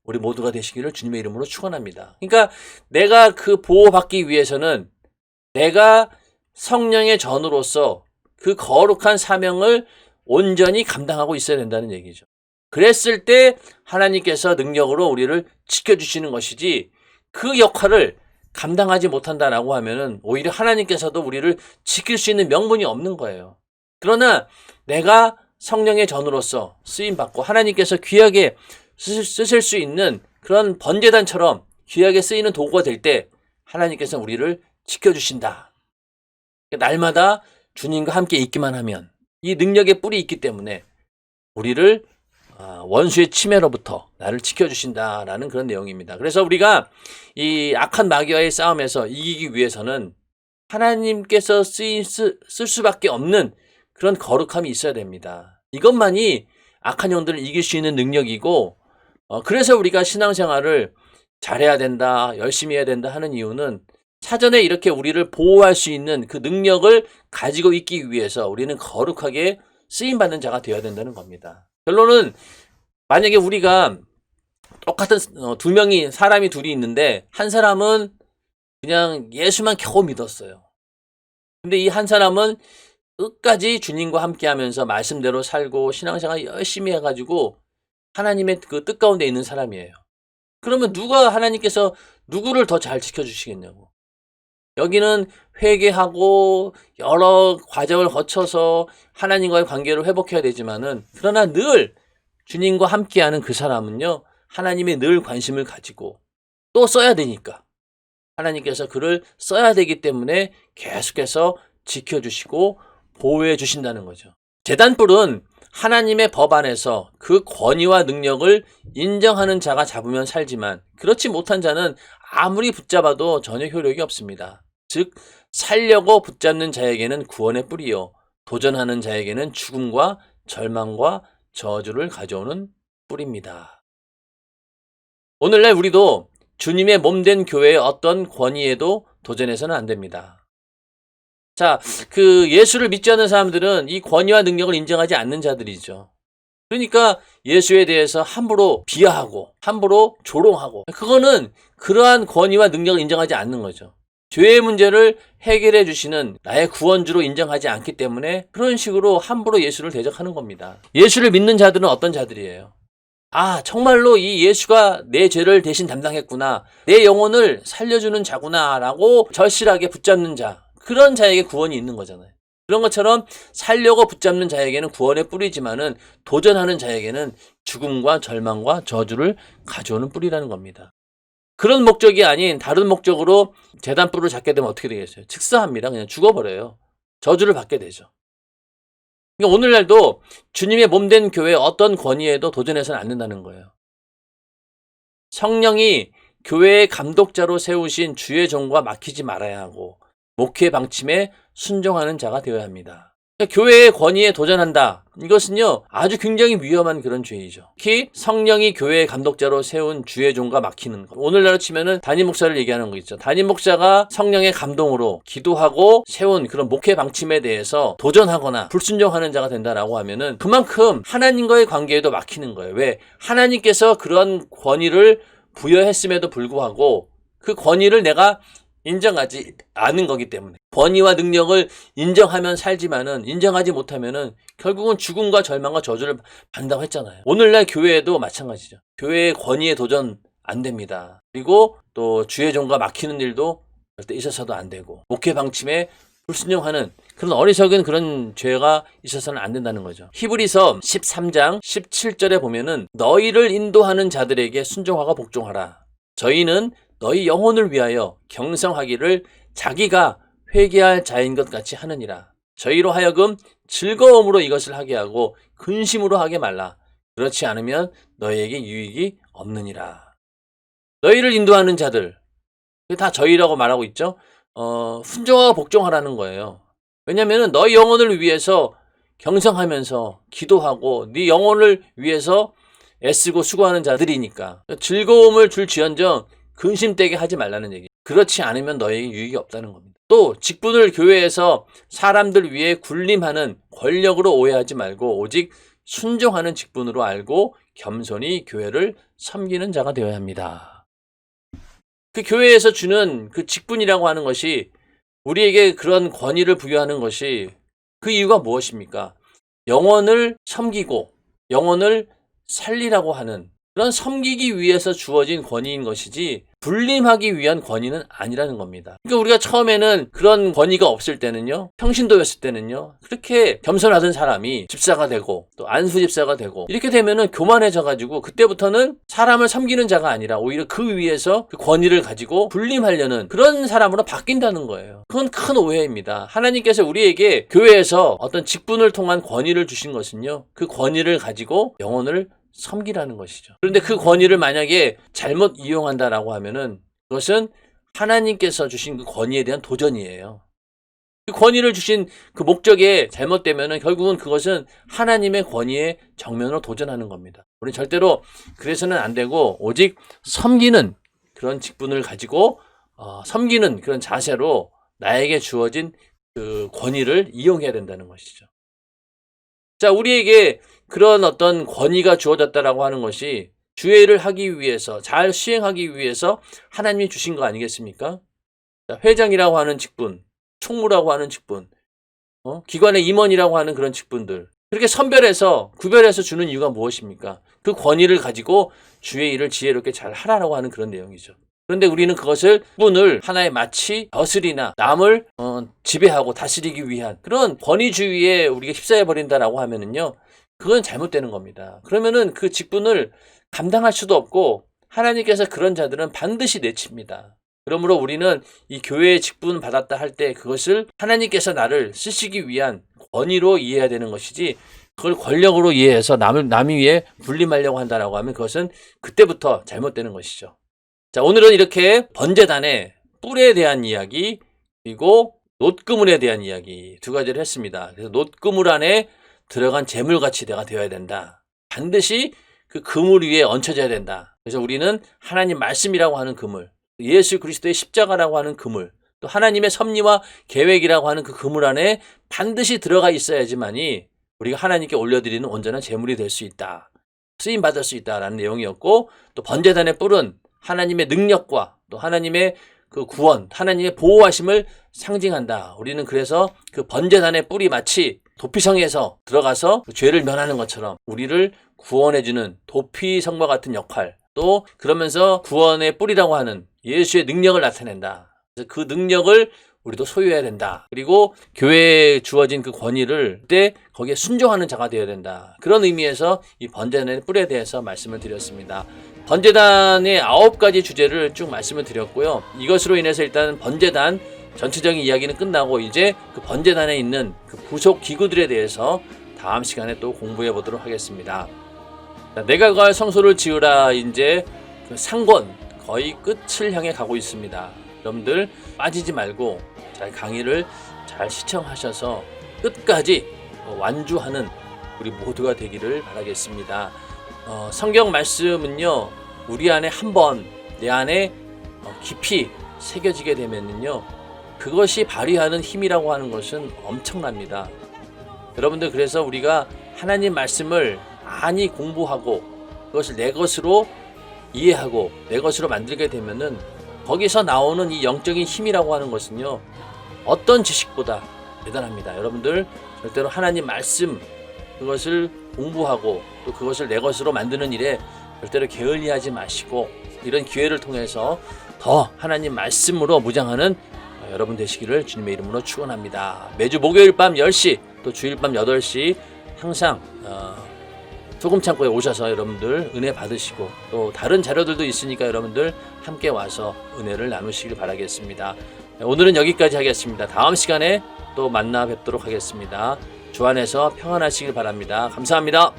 우리 모두가 되시기를 주님의 이름으로 축원합니다. 그러니까 내가 그 보호받기 위해서는 내가 성령의 전으로서 그 거룩한 사명을 온전히 감당하고 있어야 된다는 얘기죠. 그랬을 때 하나님께서 능력으로 우리를 지켜주시는 것이지, 그 역할을 감당하지 못한다라고 하면은 오히려 하나님께서도 우리를 지킬 수 있는 명분이 없는 거예요. 그러나 내가 성령의 전으로서 쓰임받고 하나님께서 귀하게 쓰실 수 있는 그런 번제단처럼 귀하게 쓰이는 도구가 될 때 하나님께서 우리를 지켜주신다. 날마다 주님과 함께 있기만 하면 이 능력의 뿔이 있기 때문에 우리를 원수의 침해로부터 나를 지켜주신다라는 그런 내용입니다. 그래서 우리가 이 악한 마귀와의 싸움에서 이기기 위해서는 하나님께서 쓸 수밖에 없는 그런 거룩함이 있어야 됩니다. 이것만이 악한 영들을 이길 수 있는 능력이고, 그래서 우리가 신앙생활을 잘해야 된다, 열심히 해야 된다 하는 이유는 사전에 이렇게 우리를 보호할 수 있는 그 능력을 가지고 있기 위해서 우리는 거룩하게 쓰임받는 자가 되어야 된다는 겁니다. 결론은, 만약에 우리가 똑같은 사람이 둘이 있는데 한 사람은 그냥 예수만 겨우 믿었어요. 근데 이 한 사람은 끝까지 주님과 함께 하면서 말씀대로 살고 신앙생활 열심히 해가지고 하나님의 그 뜻 가운데 있는 사람이에요. 그러면 누가 하나님께서 누구를 더 잘 지켜주시겠냐고. 여기는 회개하고 여러 과정을 거쳐서 하나님과의 관계를 회복해야 되지만은, 그러나 늘 주님과 함께하는 그 사람은요, 하나님의 늘 관심을 가지고 또 써야 되니까 하나님께서 그를 써야 되기 때문에 계속해서 지켜주시고 보호해 주신다는 거죠. 제단뿔은 하나님의 법 안에서 그 권위와 능력을 인정하는 자가 잡으면 살지만, 그렇지 못한 자는 아무리 붙잡아도 전혀 효력이 없습니다. 즉, 살려고 붙잡는 자에게는 구원의 뿔이요, 도전하는 자에게는 죽음과 절망과 저주를 가져오는 뿔입니다. 오늘날 우리도 주님의 몸된 교회의 어떤 권위에도 도전해서는 안 됩니다. 자, 그 예수를 믿지 않는 사람들은 이 권위와 능력을 인정하지 않는 자들이죠. 그러니까 예수에 대해서 함부로 비하하고 함부로 조롱하고, 그거는 그러한 권위와 능력을 인정하지 않는 거죠. 죄의 문제를 해결해 주시는 나의 구원주로 인정하지 않기 때문에 그런 식으로 함부로 예수를 대적하는 겁니다. 예수를 믿는 자들은 어떤 자들이에요? 아, 정말로 이 예수가 내 죄를 대신 담당했구나, 내 영혼을 살려주는 자구나 라고 절실하게 붙잡는 자, 그런 자에게 구원이 있는 거잖아요. 그런 것처럼 살려고 붙잡는 자에게는 구원의 뿔이지만은 도전하는 자에게는 죽음과 절망과 저주를 가져오는 뿔이라는 겁니다. 그런 목적이 아닌 다른 목적으로 제단뿔을 잡게 되면 어떻게 되겠어요? 즉사합니다. 그냥 죽어버려요. 저주를 받게 되죠. 그러니까 오늘날도 주님의 몸된 교회의 어떤 권위에도 도전해서는 안 된다는 거예요. 성령이 교회의 감독자로 세우신 주의 종과 막히지 말아야 하고 목회 방침에 순종하는 자가 되어야 합니다. 교회의 권위에 도전한다. 이것은요, 아주 굉장히 위험한 그런 죄이죠. 특히 성령이 교회의 감독자로 세운 주의 종과 막히는 것. 오늘날로 치면은 담임 목사를 얘기하는 거 있죠. 담임 목사가 성령의 감동으로 기도하고 세운 그런 목회 방침에 대해서 도전하거나 불순종하는 자가 된다라고 하면은 그만큼 하나님과의 관계에도 막히는 거예요. 왜? 하나님께서 그런 권위를 부여했음에도 불구하고 그 권위를 내가 인정하지 않은 거기 때문에 권위와 능력을 인정하면 살지만은 인정하지 못하면은 결국은 죽음과 절망과 저주를 받는다고 했잖아요. 오늘날 교회에도 마찬가지죠. 교회의 권위에 도전 안 됩니다. 그리고 또 주의 종과 막히는 일도 절대 있어서도 안 되고 목회 방침에 불순종하는 그런 어리석은 그런 죄가 있어서는 안 된다는 거죠. 히브리서 13장 17절에 보면은 너희를 인도하는 자들에게 순종하고 복종하라. 저희는 너희 영혼을 위하여 경성하기를 자기가 회개할 자인 것 같이 하느니라. 저희로 하여금 즐거움으로 이것을 하게 하고 근심으로 하게 말라. 그렇지 않으면 너희에게 유익이 없느니라. 너희를 인도하는 자들, 다 저희라고 말하고 있죠. 순종하고 복종하라는 거예요. 왜냐하면 너희 영혼을 위해서 경성하면서 기도하고 네 영혼을 위해서 애쓰고 수고하는 자들이니까 즐거움을 줄지언정 근심되게 하지 말라는 얘기. 그렇지 않으면 너에게 유익이 없다는 겁니다. 또 직분을 교회에서 사람들 위해 군림하는 권력으로 오해하지 말고 오직 순종하는 직분으로 알고 겸손히 교회를 섬기는 자가 되어야 합니다. 그 교회에서 주는 그 직분이라고 하는 것이 우리에게 그런 권위를 부여하는 것이 그 이유가 무엇입니까? 영혼을 섬기고 영혼을 살리라고 하는 그런 섬기기 위해서 주어진 권위인 것이지 군림하기 위한 권위는 아니라는 겁니다. 그러니까 우리가 처음에는 그런 권위가 없을 때는요, 평신도였을 때는요, 그렇게 겸손하던 사람이 집사가 되고 또 안수 집사가 되고 이렇게 되면은 교만해져 가지고 그때부터는 사람을 섬기는 자가 아니라 오히려 그 위에서 그 권위를 가지고 군림하려는 그런 사람으로 바뀐다는 거예요. 그건 큰 오해입니다. 하나님께서 우리에게 교회에서 어떤 직분을 통한 권위를 주신 것은요, 그 권위를 가지고 영혼을 섬기라는 것이죠. 그런데 그 권위를 만약에 잘못 이용한다라고 하면은 그것은 하나님께서 주신 그 권위에 대한 도전이에요. 그 권위를 주신 그 목적에 잘못되면은 결국은 그것은 하나님의 권위에 정면으로 도전하는 겁니다. 우리 절대로 그래서는 안 되고 오직 섬기는 그런 직분을 가지고 섬기는 그런 자세로 나에게 주어진 그 권위를 이용해야 된다는 것이죠. 자, 우리에게 그런 어떤 권위가 주어졌다라고 하는 것이 주의 일을 하기 위해서, 잘 수행하기 위해서 하나님이 주신 거 아니겠습니까? 자, 회장이라고 하는 직분, 총무라고 하는 직분, 기관의 임원이라고 하는 그런 직분들. 그렇게 선별해서, 구별해서 주는 이유가 무엇입니까? 그 권위를 가지고 주의 일을 지혜롭게 잘 하라라고 하는 그런 내용이죠. 그런데 우리는 그것을 분을 하나의 마치 벼슬이나 남을 지배하고 다스리기 위한 그런 권위주의에 우리가 휩싸여 버린다라고 하면은요, 그건 잘못되는 겁니다. 그러면은 그 직분을 감당할 수도 없고 하나님께서 그런 자들은 반드시 내칩니다. 그러므로 우리는 이 교회의 직분 받았다 할 때 그것을 하나님께서 나를 쓰시기 위한 권위로 이해해야 되는 것이지 그걸 권력으로 이해해서 남 위에 군림하려고 한다라고 하면 그것은 그때부터 잘못되는 것이죠. 자, 오늘은 이렇게 번제단의 뿔에 대한 이야기 그리고 놋그물에 대한 이야기 두 가지를 했습니다. 그래서 놋그물 안에 들어간 재물같이 내가 되어야 된다. 반드시 그 그물 위에 얹혀져야 된다. 그래서 우리는 하나님 말씀이라고 하는 그물, 예수 그리스도의 십자가라고 하는 그물, 또 하나님의 섭리와 계획이라고 하는 그 그물 안에 반드시 들어가 있어야지만이 우리가 하나님께 올려드리는 온전한 재물이 될 수 있다. 쓰임 받을 수 있다라는 내용이었고, 또 번제단의 뿔은 하나님의 능력과 또 하나님의 그 구원, 하나님의 보호하심을 상징한다. 우리는 그래서 그 번제단의 뿔이 마치 도피성에서 들어가서 그 죄를 면하는 것처럼 우리를 구원해주는 도피성과 같은 역할, 또 그러면서 구원의 뿔이라고 하는 예수의 능력을 나타낸다. 그래서 그 능력을 우리도 소유해야 된다. 그리고 교회에 주어진 그 권위를 그때 거기에 순종하는 자가 되어야 된다. 그런 의미에서 이 번제단의 뿔에 대해서 말씀을 드렸습니다. 번제단의 9가지 주제를 쭉 말씀을 드렸고요. 이것으로 인해서 일단 번제단 전체적인 이야기는 끝나고 이제 그 번제단에 있는 그 부속 기구들에 대해서 다음 시간에 또 공부해 보도록 하겠습니다. 자, 내가 거할 성소를 지으라. 이제 그 상권 거의 끝을 향해 가고 있습니다. 여러분들 빠지지 말고 잘 강의를 잘 시청하셔서 끝까지 완주하는 우리 모두가 되기를 바라겠습니다. 성경 말씀은요, 우리 안에 한번 내 안에 깊이 새겨지게 되면요, 그것이 발휘하는 힘이라고 하는 것은 엄청납니다. 여러분들, 그래서 우리가 하나님 말씀을 많이 공부하고 그것을 내 것으로 이해하고 내 것으로 만들게 되면은 거기서 나오는 이 영적인 힘이라고 하는 것은요, 어떤 지식보다 대단합니다. 여러분들, 절대로 하나님 말씀 그것을 공부하고 또 그것을 내 것으로 만드는 일에 절대로 게을리하지 마시고 이런 기회를 통해서 더 하나님 말씀으로 무장하는 여러분 되시기를 주님의 이름으로 축원합니다. 매주 목요일 밤 10시 또 주일 밤 8시 항상 소금창고에 오셔서 여러분들 은혜 받으시고 또 다른 자료들도 있으니까 여러분들 함께 와서 은혜를 나누시길 바라겠습니다. 오늘은 여기까지 하겠습니다. 다음 시간에 또 만나 뵙도록 하겠습니다. 주 안에서 평안하시길 바랍니다. 감사합니다.